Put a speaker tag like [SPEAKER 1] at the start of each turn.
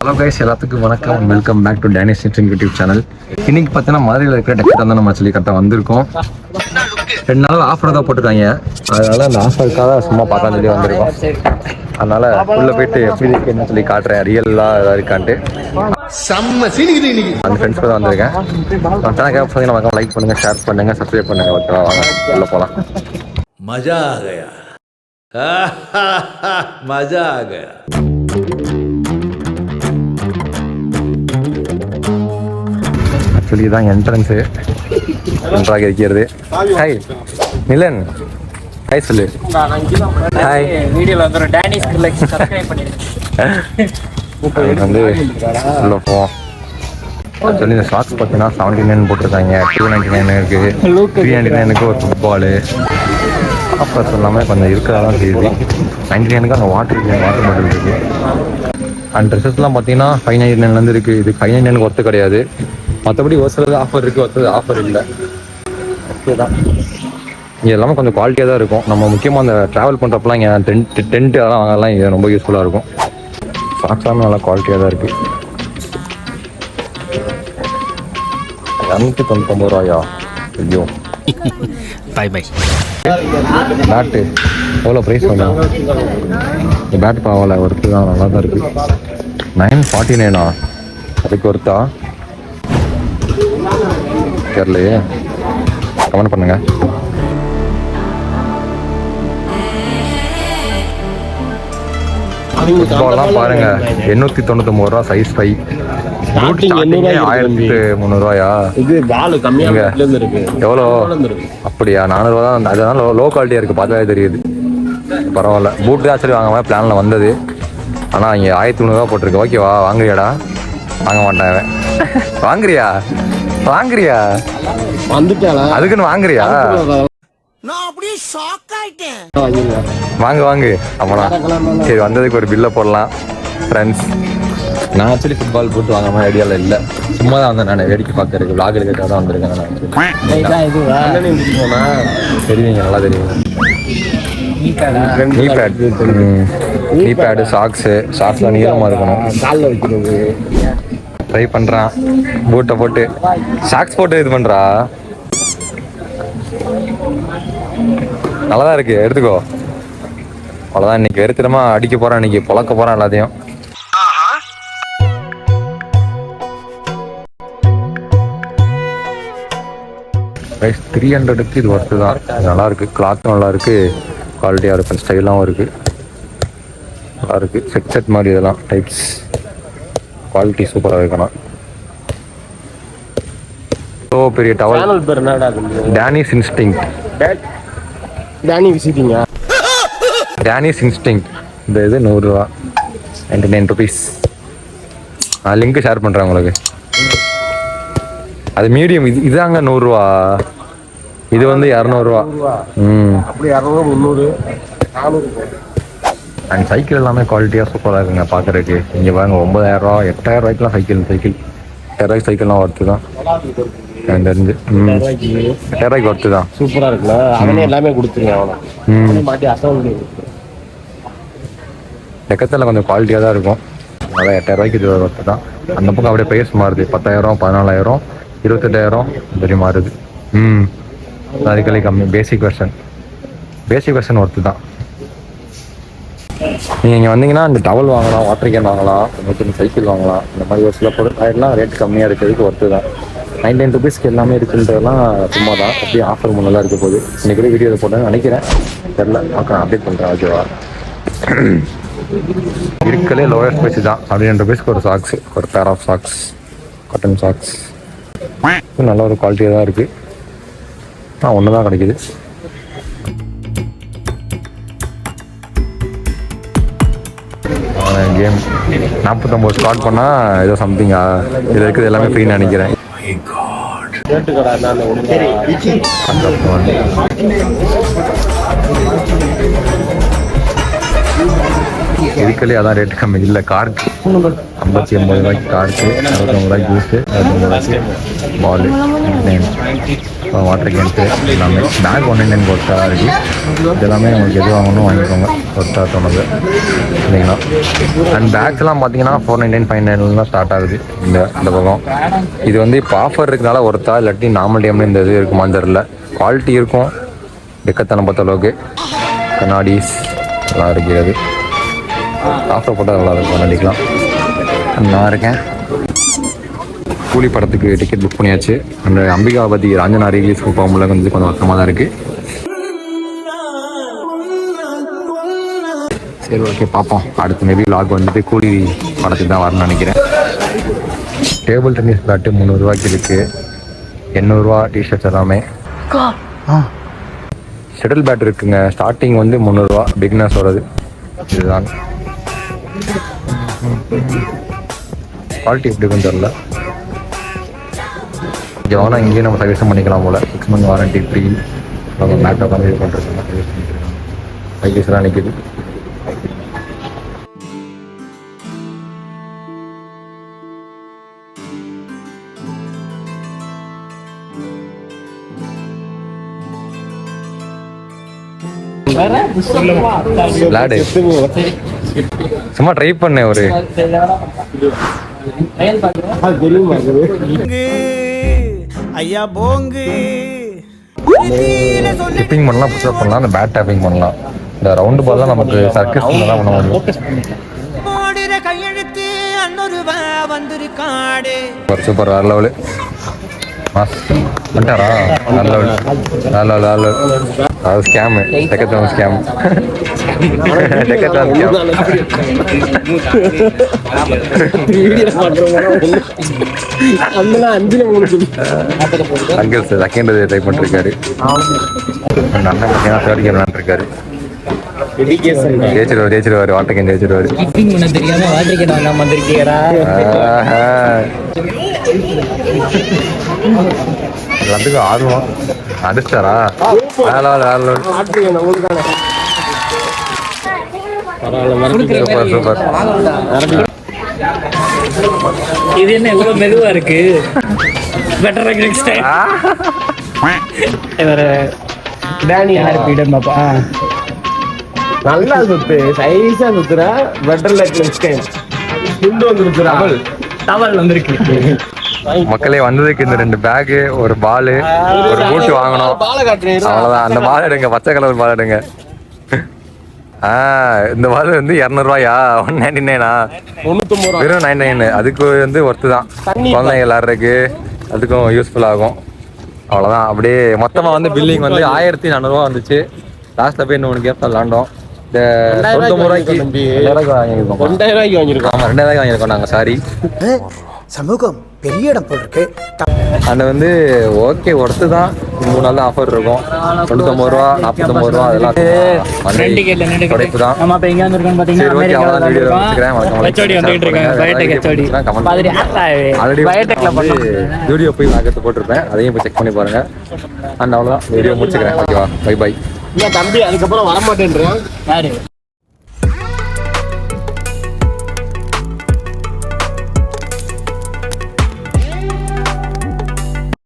[SPEAKER 1] Hello guys, எல்லாத்துக்கும் வணக்கம். Welcome back to Danish YouTube channel. இன்னைக்கு பார்த்தீங்கன்னா மதுரையில் இருக்கிற டெக்கத்தான் நம்ம சொல்லி கரெக்டாக வந்திருக்கோம். 2 நாள் ஆஃபர் தான் போட்டிருக்காங்க. அதனால அந்த ஆஃபருக்காக சும்மா பார்க்கலாம் சொல்லி வந்திருக்கோம். அதனால உள்ள போயிட்டு எப்படி இருக்குன்னு சொல்லி காட்டுறேன். ரியலாக ஏதாவது இருக்கான்ட்டு அந்த ஃப்ரெண்ட்ஸ் கூட வந்திருக்கேன். சேனல் லைக் பண்ணுங்க, ஷேர் பண்ணுங்க, சப்ஸ்கிரைப் பண்ணுங்க. ஓகேவா, வாங்க உள்ள போகலாம்.
[SPEAKER 2] மஜா ஆ கயா மஜா ஆ கயா.
[SPEAKER 1] ஆக்சுவலி இதான் என்ட்ரன்ஸு. நன்றாக இருக்கிறது. ஹாய் நிலன், ஹாய் சொல்லு. ஹாய்.
[SPEAKER 3] வீடியோல வந்து டேனிஷ் கலெக்ஷன் சப்ஸ்கிரைப் பண்ணிருக்கேன்.
[SPEAKER 1] வந்து உள்ள போவோம். ஆக்சுவலி இந்த ஷார்ட்ஸ் பார்த்தீங்கன்னா 79 போட்டிருக்காங்க, 299 இருக்குது, 399 ஒரு ஃபுட்பாலு. ஆஃபர்ஸ் எல்லாமே கொஞ்சம் இருக்கிறதா செய்யுது. 99 அங்கே வாட்டர் பாட்டில் இருக்குது. அண்ட் ட்ரெஸ்ஸஸ்லாம் பார்த்தீங்கன்னா 599 இருக்குது. இது 599 ஒர்த்து கிடையாது. மற்றபடி ஒரு சிலது ஆஃபர் இருக்குது, ஒருத்தது ஆஃபர் இல்லை. ஓகே தான். இங்கே எல்லாமே கொஞ்சம் குவாலிட்டியாக தான் இருக்கும். நம்ம முக்கியமாக அந்த ட்ராவல் பண்ணுறப்பலாம் இங்கே டென்ட்டு அதெல்லாம் வாங்கலாம். இங்கே ரொம்ப யூஸ்ஃபுல்லாக இருக்கும். சாக்ஸாமே நல்லா குவாலிட்டியாக தான் இருக்குது. 299 ரூபாயா? ஐயோ.
[SPEAKER 3] பாய் பாய்.
[SPEAKER 1] பேட்டு எவ்வளோ ப்ரைஸ் பண்ணலாம்? இந்த பேட் பரவாயில்ல, ஒர்த்து தான், நல்லா தான் இருக்குது. 949 அதுக்கு ஒர்த்தா தெரியலையே. கமெண்ட் பண்ணுங்க. ஃபுட்பால்லாம் பாருங்க, 899 ரூபா சைஸ் 5. 1300 ரூபாயா?
[SPEAKER 4] இது பால் கம்மியா இருக்கு.
[SPEAKER 1] எவ்வளோ? அப்படியா? 400 ரூபா தான். அதனால லோ குவாலிட்டியா இருக்கு, பார்த்தாலே தெரியுது. பரவாயில்ல. பூட் தான் ஆக்சுவலி வாங்க பிளான்ல வந்தது. ஆனால் இங்கே 1300 ரூபா போட்டிருக்கு. ஓகேவா, வாங்குறியாடா? வாங்க மாட்டேன். வாங்குறியா? வாங்குறியா?
[SPEAKER 4] வந்துட்டாளா?
[SPEAKER 1] அதுக்குன்னு வாங்குறியா? வாங்கு வாங்கு. அப்பனா சரி, வந்ததுக்கு ஒரு பில்லை போடலாம் ஃப்ரெண்ட்ஸ். நான் ஆக்சுவலி ஃபுட்பால் போட்டு வாங்காம ஐடியாவில் இல்லை. சும்மா தான் வந்தேன். நான் வேடிக்கை பார்க்கறதுக்கு விளாக் எடுக்கிறதா தான் வந்திருக்கேன். நான் தெரியுங்க, நல்லா தெரியுங்க. நீ பேடு, சாக்ஸ்லாம் நீளமாக இருக்கணும்.
[SPEAKER 4] காலில் வைக்கிறது
[SPEAKER 1] ட்ரை பண்ணுறான். பூட்டை போட்டு சாக்ஸ் போட்டு இது பண்ணுறா. நல்லா தான் இருக்கு, எடுத்துக்கோ. அவ்வளோதான். இன்னைக்கு வெறுத்திரமா அடிக்க போகிறேன், இன்னைக்கு பொழக்க போகிறேன் எல்லாத்தையும். ப்ரைஸ் 300க்கு இது ஒர்த்து தான். நல்லா இருக்கு. கிளாத்தும் நல்லா இருக்கு, குவாலிட்டியாக இருக்கும், ஸ்டைலாகவும் இருக்கு, நல்லா இருக்கு. செட் மாதிரி இதெல்லாம் டைப்ஸ் குவாலிட்டி சூப்பராக இருக்கணும். ஸோ பெரிய டவல். Danish instinct.
[SPEAKER 4] டேனி விசிட்டிங்க.
[SPEAKER 1] Danish instinct. இந்த இது 100 ரூபா, 99 ருபீஸ். நான் லிங்க் ஷேர் பண்ணுறேன் உங்களுக்கு. அது மீடியம். இதாங்க 100 ரூபா. இது வந்து 200 ரூபா.
[SPEAKER 4] அப்படி 200, 300, 400.
[SPEAKER 1] அண்ட் சைக்கிள் எல்லாமே குவாலிட்டியாக சூப்பராக இருக்குங்க பார்க்குறதுக்கு. இங்கே பாருங்க, 9000 ரூபா, 8000 ரூபாய்க்குலாம் சைக்கிள் 8000 ரூபாய்க்கு சைக்கிள்லாம் ஒர்த்து தான். எனக்கு தெரிஞ்சு 8000 ரூபாய்க்கு ஒர்த்து தான்.
[SPEAKER 4] சூப்பரா இருக்குல்ல? அவனே எல்லாமே கொடுத்துருங்க. அவனை மாட்டி அசௌண்ட்.
[SPEAKER 1] டெக்கத்தில் கொஞ்சம் குவாலிட்டியாக தான் இருக்கும். அதான் 8000 ரூபாய்க்கு இது ஒர்த்து தான். அந்த பக்கம் அப்படியே ப்ரைஸ் மாறுது. 10000, 14000, 28000 இப்படி மாறுது. அதுக்கெல்லாம் கம்மி. பேசிக் வெர்ஷன் ஒர்த்து தான். நீங்கள் இங்கே வந்தீங்கன்னா இந்த டவல் வாங்கலாம், வாட்டர் கேன் வாங்கலாம், சின்ன சைக்கிள் வாங்கலாம். இந்த மாதிரி ஒரு சில பொருட்கள்லாம் ரேட் கம்மியாக இருக்கிறதுக்கு ஒர்த்து தான். 99 ருபீஸ்க்கு எல்லாமே இருக்குன்றதெல்லாம் சும்மா தான். அப்படியே ஆஃபர் முன்னெல்லாம் இருக்க போகுது. இன்றைக்கி கூட வீடியோவில் போட்டேன்னு நினைக்கிறேன், தெரில, பார்க்கலாம், அப்டேட் பண்ணுறேன். ஓகேவா, இருக்கலே லோயஸ்ட் ப்ரைஸ் தான். 79 ருபீஸ்க்கு ஒரு சாக்ஸ், ஒரு pair of socks, cotton socks. நல்ல ஒரு குவாலிட்டியாக தான் இருக்குது. ஒன்று தான் கிடைக்குது. கேம் 49 ஸ்டார்ட் பண்ணால் ஏதோ சம்திங்கா இது இருக்குது. எல்லாமே ஃப்ரீன்னு நினைக்கிறேன். இதுக்கலே அதான் ரேட்டு கம்மி. இல்லை, காருக்கு 50-80 ரூபாய்க்கு காருக்கு, 69 ரூபாய்க்கு ஜூஸு, 69 ரூபாய்க்கு பாலு, வாட்டர் கேன்ஸு எல்லாமே. பேக் 199 ஒர்த்தாக இருக்குது. இது எல்லாமே உங்களுக்கு எது வாங்கணும் வாங்கிக்கோங்க, ஒர்த்தாக தோணுது. வச்சுருந்தீங்கன்னா. அண்ட் பேக்ஸ்லாம் பார்த்தீங்கன்னா 499 599 ஸ்டார்ட் ஆகுது இந்த பக்கம். இது வந்து இப்போ ஆஃபர் இருக்கனால ஒருத்தா, இல்லாட்டி நார்மல் டைமில் இந்த இது இருக்குமான்னு தெரில. குவாலிட்டி இருக்கும் எக்கத்தனை பொறுத்த அளவுக்கு. கண்ணாடிஸ் எல்லாம் இருக்கிறது. ஆஃபர் போட்டால் நல்லா இருக்கும் கண்ணாடிக்கலாம். நான் இருக்கேன். கூலி படத்துக்கு டிக்கெட் புக் பண்ணியாச்சு. அந்த அம்பிகாபதி ராஞ்சனா ரிலீஸ் போகும்போது கொஞ்சம் வருத்தமாக தான் இருக்குது. சரி, ஓகே, பார்ப்போம். அடுத்து மேபி லாக் வந்துட்டு கூலி படத்துக்கு தான் வரணும்னு நினைக்கிறேன். டேபிள் டென்னிஸ் பேட்டு 300 ரூபாய்க்கு இருக்குது. 800 ரூபா டிஷர்ட்ஸ் எல்லாமே. ஷட்டில் பேட் இருக்குங்க. ஸ்டார்டிங் வந்து 300 ரூபா பிக்னஸ் வருது. இதுதான் குவாலிட்டி எப்படி இருக்குன்னு தெரியல. இங்கே வாங்கினா இங்கேயும் நம்ம சர்வீஸும் பண்ணிக்கலாம் போல். 6 month வாரண்டி ஃப்ரீ. பேட்டை வந்து இது பண்ணுறதுலாம் சர்வீஸ் பண்ணிட்டுருக்காங்க. பைக்கெல்லாம் நிற்கிது. சும்மா ட்ரை பண்ணேன் ஒரு
[SPEAKER 5] ஐயா போங்கு
[SPEAKER 1] ஷிப்பிங் பண்ணலாம், புஷ்அப் பண்ணலாம், அந்த பேட் டேப்பிங் பண்ணலாம். இந்த ரவுண்டு பால் தான் நமக்கு சர்க்கஸ் தான் பண்ண முடியும்.
[SPEAKER 5] கையெழுத்து அன்னொருவா வந்திருக்காடு.
[SPEAKER 1] சூப்பர், வேற லெவலு. வந்துட்டாரா? அது scam, Decathlon scam. Decathlon scam. Uncle sir second try பண்ணிருக்காரு. அண்ணன் பார்த்தீங்கன்னா தேர்ட் கேம் விளாண்டுருக்காரு. ஜெயிச்சிருவாரு. வாட்டர் கேம் ஜெயிச்சிருவாரு. எல்லாத்துக்கும் ஆர்வம். அடிச்சிட்டாரா? சூப்பர்.
[SPEAKER 3] இது என்ன இவ்வளவு மெதுவா இருக்கு? Better next time. இவர டேனி ஆர்பிடன் பாப்பா.
[SPEAKER 4] நல்லா சுத்து, சைஸா சுத்துறா. Better luck next time. குண்டு வந்துருச்சுடா.
[SPEAKER 3] டவல் வந்திருக்கு.
[SPEAKER 1] மக்களே, வந்ததுக்கு இந்த 2 பேகு, ஒரு பாலு, ஒரு பூட்டு வாங்கணும். அவ்வளவுதான். அந்த பால் எடுங்க, பச்சை கலர் பால் எடுங்க. இந்த பால் வந்து 200 ரூபாயா? 199 வெறும் 99. அதுக்கு வந்து ஒர்த்து தான். குழந்தைங்க விளாட்றதுக்கு அதுக்கும் யூஸ்ஃபுல் ஆகும். அவ்வளோதான். அப்படியே மொத்தமாக வந்து பில்லிங் வந்து 1400 ரூபா வந்துச்சு. லாஸ்ட்டில் போய் இன்னும் 1 கேம் தான் விளாண்டோம். இந்த 90 ரூபாய்க்கு 2000 வாங்கியிருக்கோம்.
[SPEAKER 4] 2000 வாங்கியிருக்கோம்.
[SPEAKER 1] ஆமாம், 2000 வாங்கியிருக்கோம் நாங்கள். சாரி,
[SPEAKER 5] சமூகம் பெரிய இடம் போல் இருக்கு.
[SPEAKER 1] அந்த வந்து ஓகே, ஒர்த்து தான். 3 நாள் தான் ஆஃபர் இருக்கும். 99 ரூபா, 49 ரூபா, அதெல்லாம் குறைப்பு தான்.
[SPEAKER 3] நம்ம இப்ப எங்க வந்திருக்கோம் பாத்தீங்கன்னா
[SPEAKER 1] சரி, ஓகே, அவ்வளவுதான். வீடியோ
[SPEAKER 3] அமெரிக்கா
[SPEAKER 1] முடிச்சுக்கிறேன்.
[SPEAKER 3] ஹெச்ஓடி வந்துட்டு இருக்காங்க. பயோடெக் ஹெச்ஓடி
[SPEAKER 1] ஆல்ரெடி
[SPEAKER 3] பயோடெக்ல பண்ணி
[SPEAKER 1] வீடியோ போய் வாங்கத்து போட்டிருப்பேன். அதையும் போய் செக் பண்ணி பாருங்க. அண்ட் அவ்வளோதான், வீடியோ முடிச்சுக்கிறேன். ஓகேவா? பை.
[SPEAKER 4] இல்ல தம்பி, அதுக்கப்புறம் வரமாட்டேன்றான்.
[SPEAKER 3] யாரு